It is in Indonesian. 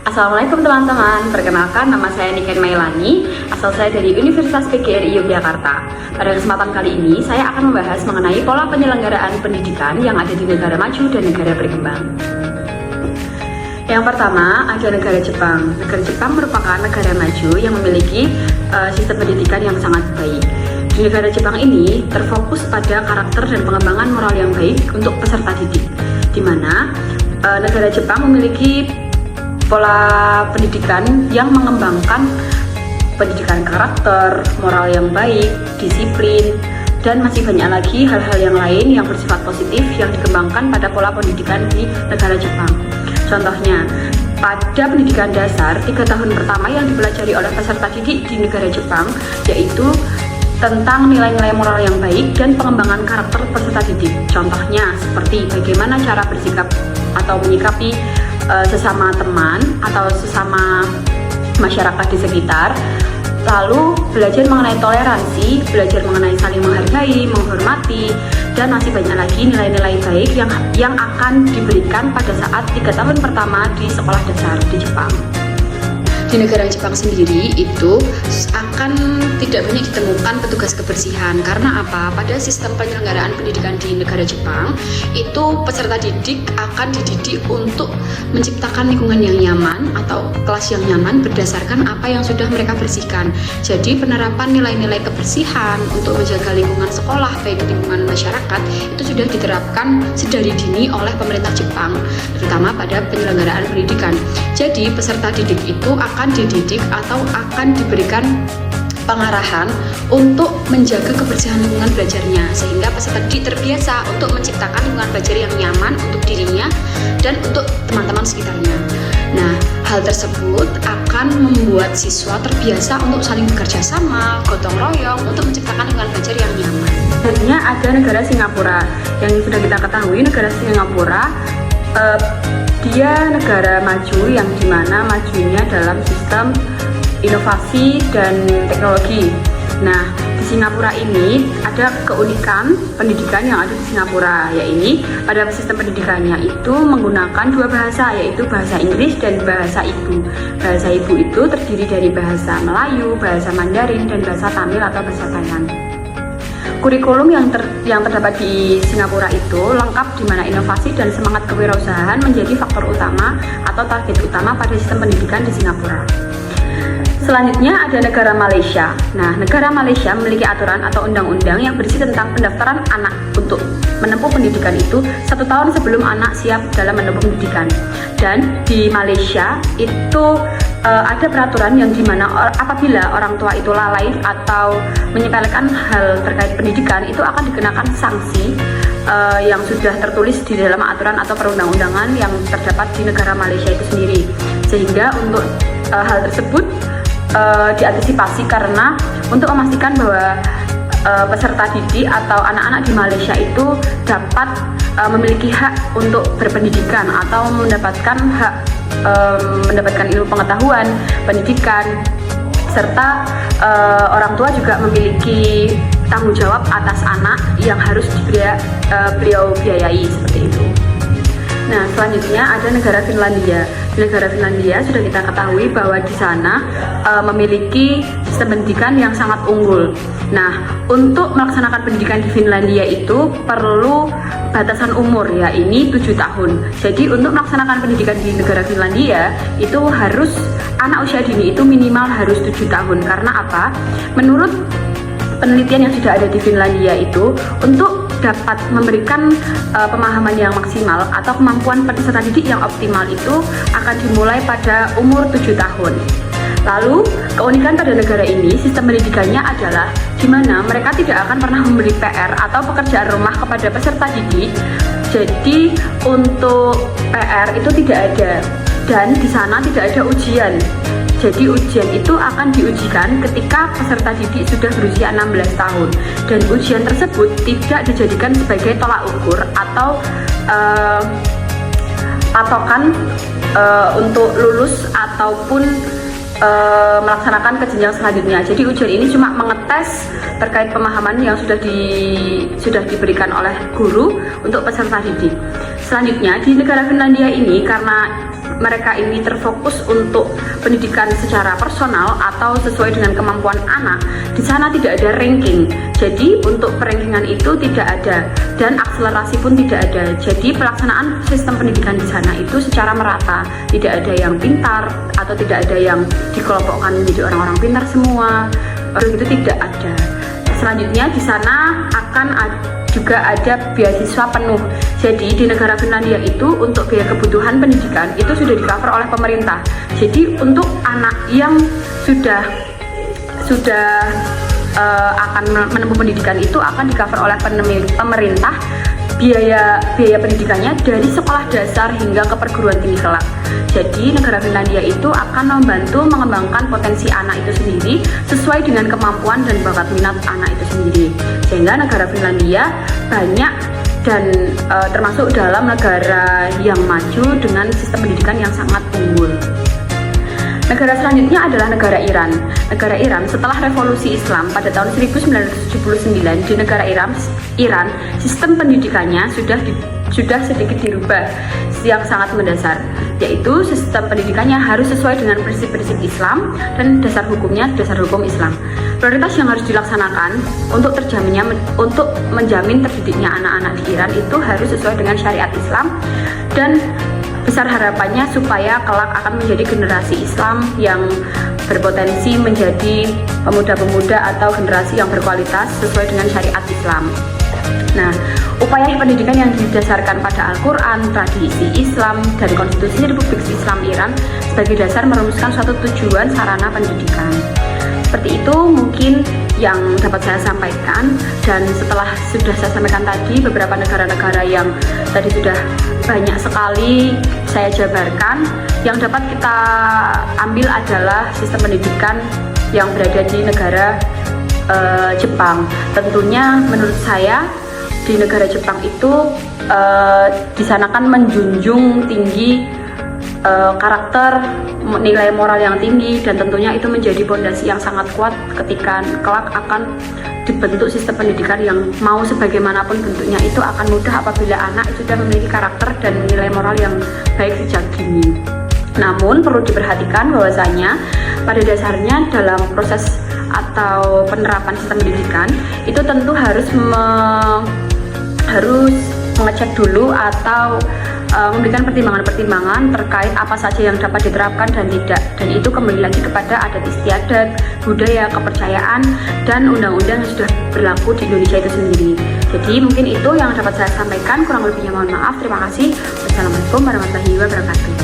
Assalamualaikum teman-teman, perkenalkan nama saya Niken Mailani, asal saya dari Universitas PGRI Yogyakarta. Pada kesempatan kali ini, saya akan membahas mengenai pola penyelenggaraan pendidikan yang ada di negara maju dan negara berkembang. Yang pertama, ada negara Jepang. Negara Jepang merupakan negara maju yang memiliki sistem pendidikan yang sangat baik. Di negara Jepang ini terfokus pada karakter dan pengembangan moral yang baik untuk peserta didik, di mana negara Jepang memiliki pola pendidikan yang mengembangkan pendidikan karakter, moral yang baik, disiplin, dan masih banyak lagi hal-hal yang lain yang bersifat positif yang dikembangkan pada pola pendidikan di negara Jepang. Contohnya, pada pendidikan dasar 3 tahun pertama yang dipelajari oleh peserta didik di negara Jepang yaitu tentang nilai-nilai moral yang baik dan pengembangan karakter peserta didik. Contohnya seperti bagaimana cara bersikap atau menyikapi sesama teman atau sesama masyarakat di sekitar, lalu belajar mengenai toleransi, belajar mengenai saling menghargai, menghormati, dan masih banyak lagi nilai-nilai baik yang akan diberikan pada saat 3 tahun pertama di sekolah dasar di Jepang. Di negara Jepang sendiri itu akan tidak banyak ditemukan petugas kebersihan. Karena apa? Pada sistem penyelenggaraan pendidikan di negara Jepang itu peserta didik akan dididik untuk menciptakan lingkungan yang nyaman atau kelas yang nyaman berdasarkan apa yang sudah mereka bersihkan. Jadi penerapan nilai-nilai kebersihan untuk menjaga lingkungan sekolah baik lingkungan masyarakat itu sudah diterapkan sedari dini oleh pemerintah Jepang, terutama pada penyelenggaraan pendidikan. Jadi peserta didik itu akan dididik atau akan diberikan pengarahan untuk menjaga kebersihan lingkungan belajarnya, sehingga peserta didik terbiasa untuk menciptakan lingkungan belajar yang nyaman untuk dirinya dan untuk teman-teman sekitarnya. Nah, hal tersebut akan membuat siswa terbiasa untuk saling bekerja sama, gotong royong untuk menciptakan lingkungan belajar yang nyaman. Selanjutnya ada negara Singapura. Yang sudah kita ketahui, negara Singapura dia negara maju yang dimana majunya dalam sistem inovasi dan teknologi. Nah, di Singapura ini ada keunikan pendidikan yang ada di Singapura, yaitu pada sistem pendidikannya itu menggunakan 2 bahasa, yaitu bahasa Inggris dan bahasa ibu. Bahasa ibu itu terdiri dari bahasa Melayu, bahasa Mandarin, dan bahasa Tamil atau bahasa Thailand. Kurikulum yang terdapat di Singapura itu lengkap, di mana inovasi dan semangat kewirausahaan menjadi faktor utama atau target utama pada sistem pendidikan di Singapura. Selanjutnya ada negara Malaysia. Nah, negara Malaysia memiliki aturan atau undang-undang yang berisi tentang pendaftaran anak untuk menempuh pendidikan itu 1 tahun sebelum anak siap dalam menempuh pendidikan. Dan di Malaysia itu ada peraturan yang dimana apabila orang tua itu lalai atau menyepelekan hal terkait pendidikan itu akan dikenakan sanksi yang sudah tertulis di dalam aturan atau perundang-undangan yang terdapat di negara Malaysia itu sendiri. Sehingga untuk hal tersebut diantisipasi karena untuk memastikan bahwa peserta didik atau anak-anak di Malaysia itu dapat memiliki hak untuk berpendidikan atau mendapatkan hak mendapatkan ilmu pengetahuan, pendidikan, serta orang tua juga memiliki tanggung jawab atas anak yang harus beliau biayai seperti itu. Nah, selanjutnya ada negara Finlandia. Di negara Finlandia sudah kita ketahui bahwa di sana memiliki sistem pendidikan yang sangat unggul. Nah, untuk melaksanakan pendidikan di Finlandia itu perlu batasan umur, ya ini 7 tahun. Jadi untuk melaksanakan pendidikan di negara Finlandia itu harus anak usia dini itu minimal harus 7 tahun. Karena apa? Menurut penelitian yang sudah ada di Finlandia itu untuk dapat memberikan pemahaman yang maksimal atau kemampuan peserta didik yang optimal itu akan dimulai pada umur 7 tahun. Lalu, keunikan pada negara ini, sistem pendidikannya adalah di mana mereka tidak akan pernah memberi PR atau pekerjaan rumah kepada peserta didik. Jadi, untuk PR itu tidak ada. Dan di sana tidak ada ujian. Jadi ujian itu akan diujikan ketika peserta didik sudah berusia 16 tahun. Dan ujian tersebut tidak dijadikan sebagai tolak ukur atau patokan untuk lulus ataupun melaksanakan ke jenjang selanjutnya. Jadi ujian ini cuma mengetes terkait pemahaman yang sudah diberikan oleh guru untuk peserta didik. Selanjutnya di negara Finlandia ini karena mereka ini terfokus untuk pendidikan secara personal atau sesuai dengan kemampuan anak, di sana tidak ada ranking. Jadi untuk perankingan itu tidak ada dan akselerasi pun tidak ada. Jadi pelaksanaan sistem pendidikan di sana itu secara merata, tidak ada yang pintar atau tidak ada yang dikelompokkan menjadi orang-orang pintar semua. Itu tidak ada. Selanjutnya di sana akan juga ada beasiswa penuh. Jadi di negara Finlandia itu untuk biaya kebutuhan pendidikan itu sudah di-cover oleh pemerintah. Jadi untuk anak yang sudah akan menempuh pendidikan itu akan di-cover oleh pemerintah biaya pendidikannya dari sekolah dasar hingga ke perguruan tinggi kelak. Jadi negara Finlandia itu akan membantu mengembangkan potensi anak itu sendiri sesuai dengan kemampuan dan bakat minat anak itu sendiri. Sehingga negara Finlandia banyak dan termasuk dalam negara yang maju dengan sistem pendidikan yang sangat unggul. Negara selanjutnya adalah negara Iran. Negara Iran setelah revolusi Islam pada tahun 1979, di negara Iran sistem pendidikannya sudah sedikit dirubah yang sangat mendasar, yaitu sistem pendidikannya harus sesuai dengan prinsip-prinsip Islam dan dasar hukumnya dasar hukum Islam. Prioritas yang harus dilaksanakan untuk menjamin terdidiknya anak-anak di Iran itu harus sesuai dengan syariat Islam, dan besar harapannya supaya kelak akan menjadi generasi Islam yang berpotensi menjadi pemuda-pemuda atau generasi yang berkualitas sesuai dengan syariat Islam. Nah, upaya pendidikan yang didasarkan pada Al-Quran, tradisi Islam, dan konstitusi Republik Islam Iran sebagai dasar merumuskan suatu tujuan sarana pendidikan. Seperti itu mungkin yang dapat saya sampaikan, dan setelah sudah saya sampaikan tadi beberapa negara-negara yang tadi sudah banyak sekali saya jabarkan, yang dapat kita ambil adalah sistem pendidikan yang berada di negara Jepang. Tentunya menurut saya di negara Jepang itu di sana kan menjunjung tinggi karakter, nilai moral yang tinggi, dan tentunya itu menjadi fondasi yang sangat kuat ketika kelak akan dibentuk sistem pendidikan yang mau sebagaimanapun bentuknya itu akan mudah apabila anak itu sudah memiliki karakter dan nilai moral yang baik sejak dini. Namun perlu diperhatikan bahwasanya pada dasarnya dalam proses atau penerapan sistem pendidikan itu tentu harus mengecek dulu atau memberikan pertimbangan-pertimbangan terkait apa saja yang dapat diterapkan dan tidak, dan itu kembali lagi kepada adat istiadat, budaya, kepercayaan, dan undang-undang yang sudah berlaku di Indonesia itu sendiri. Jadi mungkin itu yang dapat saya sampaikan, kurang lebihnya mohon maaf. Terima kasih. Wassalamualaikum warahmatullahi wabarakatuh.